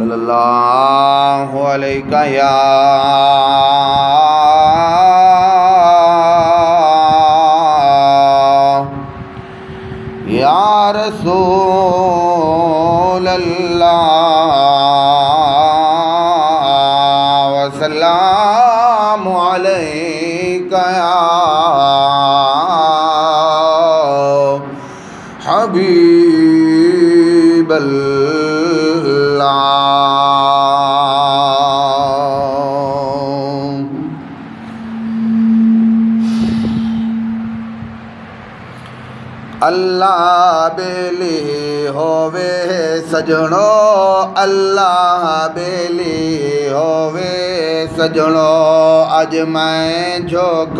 सल्लल्लाहु अलैका या रसूल अल्लाह वसल्लम अलैका या हबीब अल्लाह बेली होवे सजणो, अल्लाह बेली होवे सजणो। अज मैं झोक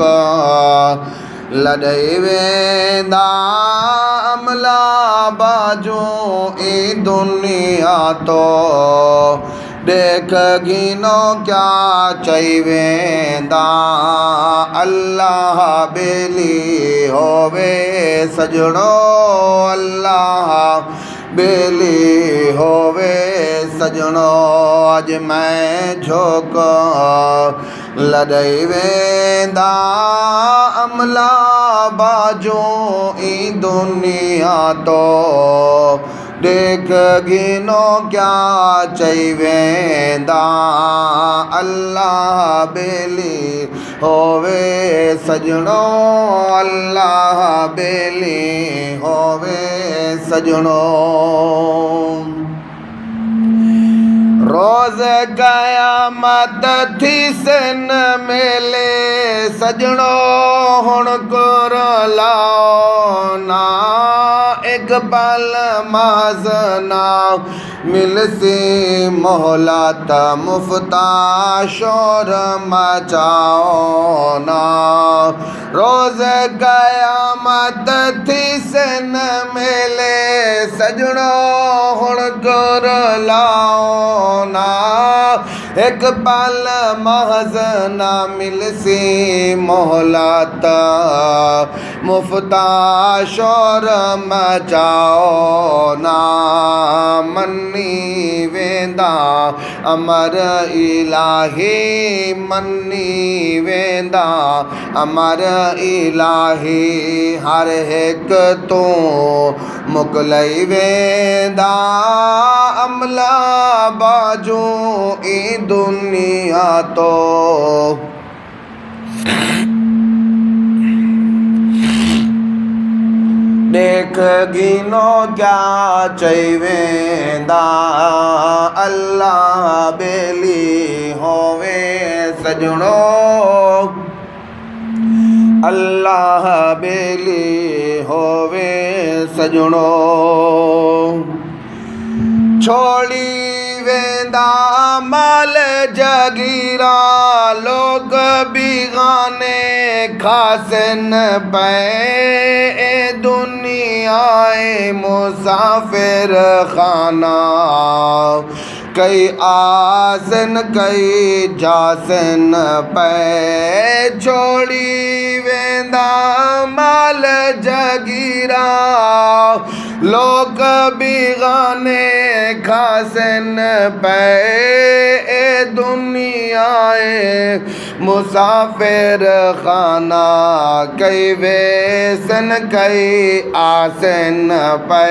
लॾई वेंदा अमला बाजू ई दुनिया तो देख गिनो क्या चई वेंदा। अल्लाह बेली होवे सजणो, अल्लाह बेली होवे सजणो। अज मैं झोक लॾई वेंदा अमला बाजू ई दुनिया तो देख गिनो क्या चई वेंदा। अल्लाह बेली होवे सजणो, अल्लाह बेली होवे सजणो। रोज़ क़यामत थी सन मेले सजणो, हुण कर लाओ ना एक पल माज़ ना मिलसी मोहलत मुफ्ता शोर मचाओ ना। रोज़ क़यामत थी सन मेले सजणो, हुण कर लाओ ना एक पल महज ना मिलसी मोहलत मुफ्ता शोर मचाओ ना। मन्नी वेंदा अमर इलाही, मन्नी वेंदा अमर इलाही। हर एक तो मुकलई वेंदा अमला बाजू ई दुनिया तो देख गिनो क्या चई वेंदा। अल्लाह बेली होवे सजणो, अल्लाह बेली होवे सजणो। छोड़ी वेंदा माल जगीरा लोग बिगाने खासन पे दुनियाए मुसाफिर खाना। कई आसन कई जासन पे छोड़ी वेंदा माल जगीरा लोग बिगाने खासन पे दुनियाए मुसाफिर खाना। कई वेसन कई आसन पे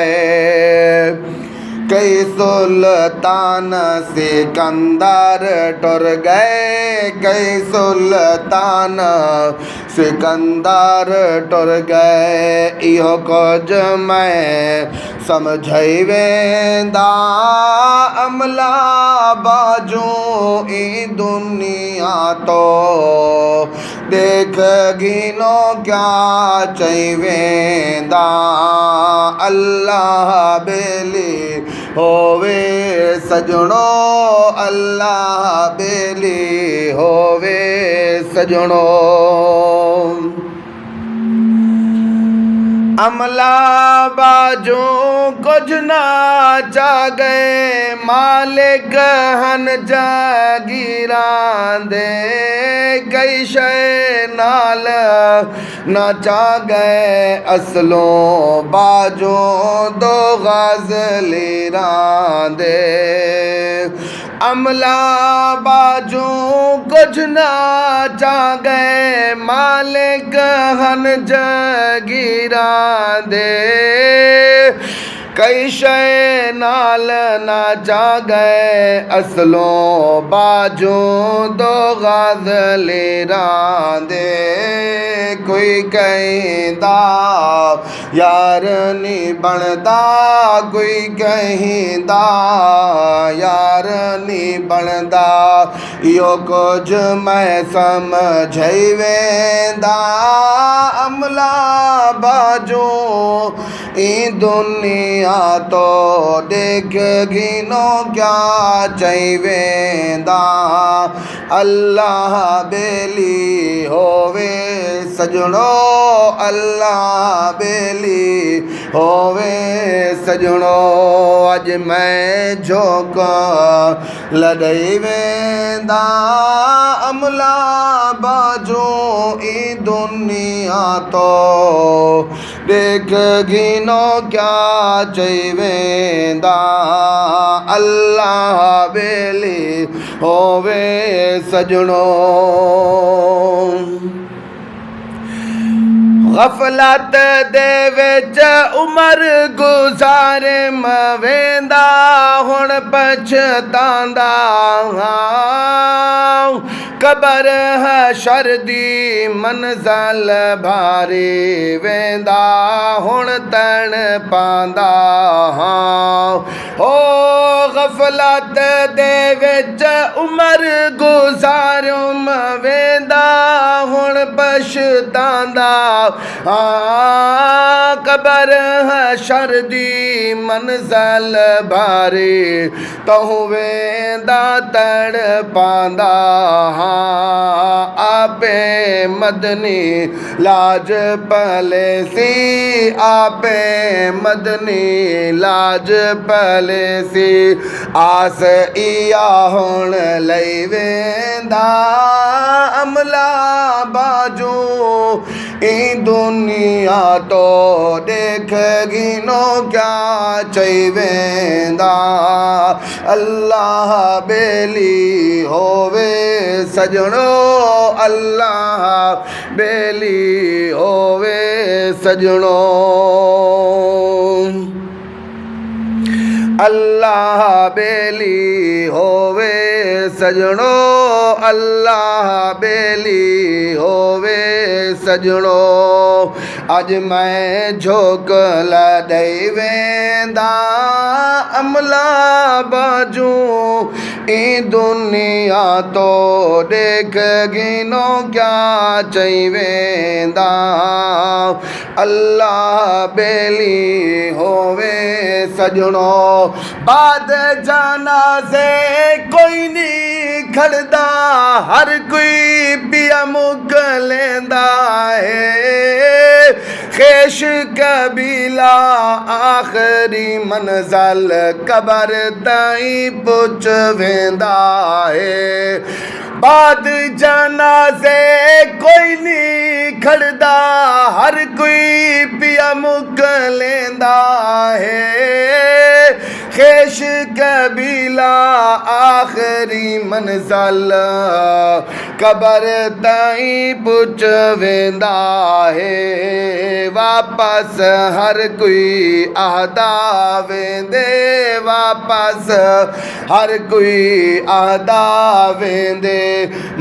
कई सुल्तान सिकंदर टुर गए, कई सुल्तान सिकंदर टुर गए। इहो कुछ मैं समझई वेंदा अमला बाजू ई दुनिया तो देख गिनो क्या चई वेंदा। अल्लाह बेली होवे सजणो, अल्लाह बेली होवे सजणो। अमला बाजू कुछ ना चा गए मालिक हन जागीरा दे कई शय नाल ना चा गए असलों बाजू दो गाजलीरा दे अमला बाजू कुछ ना चा गए मालिक हन जगीरा दे कई शय नाल ना चा गए असलों बाजू दो गाजलीरा दे कोई कहता यार नहीं बनता कोई कहता यार नहीं बनता यो कुछ मैं समझ वेंदा अमला बाजू ई दुनिया तो देख गिनो क्या चाहिवेंदा अल्लाह बेली होवे सजणो अल्लाह बेली होवे सजणो अज मैं झोंक लॾई वेंदा अमला बाजू ई दुनिया तो देख गिनो क्या चाहिवेंदा अल्लाह बेली होवे सजणो गफलत दे विच उमर गुज़ारे वेंदा हुण पछतांदा कबर हशर दी मंज़िल भारी वेंदा हुण तण पांदा हो गफलत दे विच उमर गुज़ारियुम वेंदा हुण पछतांदा कबर हशर दी मंज़िल भारी तहु वेंदा तड़ पांदा आपे मदनी लाज पले सी आपे मदनी लाज पले सी आस इया हुण लई वेंदा अमला बाजू ई दुनिया तो देख गिनो क्या चाहिवेंदा अल्लाह बेली होवे सजणो अल्लाह बेली होवे सजणो अल्लाह बेली होवे सजणो अल्लाह बेली होवे सजणो अज मैं झोंक लॾई वेंदा अमला बाजू ई दुनिया तो देख गिनो क्या चाहिवेंदा अल्लाह बेली होवे सजणो बाद जाना से कोई नहीं खड़दा हर कोई पिया मुक लेंदा है खेश कबीला आखिरी मंज़िल कबर ताईं पुछ वेंदा है बाद जाना से कोई नहीं खड़दा हर कोई पिया मुक लेंदा है खेश कबीला आखिरी मंज़िल कबर ताईं पुछ वेंदा है वापस हर कोई आहदा वेंदे वापस हर कोई आहदा वेंदे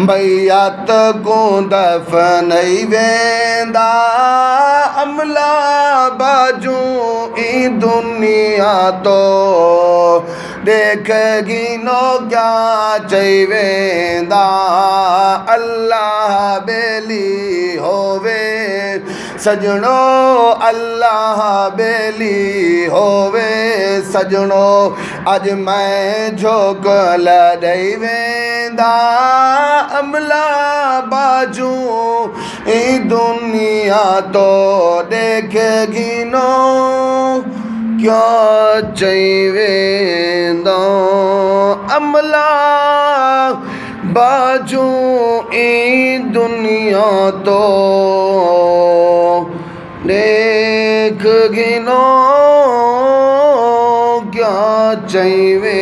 मैयत को दफनई वेंदा अमला बाजू ई दुनिया तो देख गिनो क्या चाहिवेंदा अल्लाह बेली होवे सजणो अल्लाह बेली होवे सजणो अज मैं झोंक लॾई वेंदा अमला बाजू ई दुनिया तो देख गी गिनो क्या चाहिए अमला बाजू ई दुनिया तो देख गिनो क्या चाहिए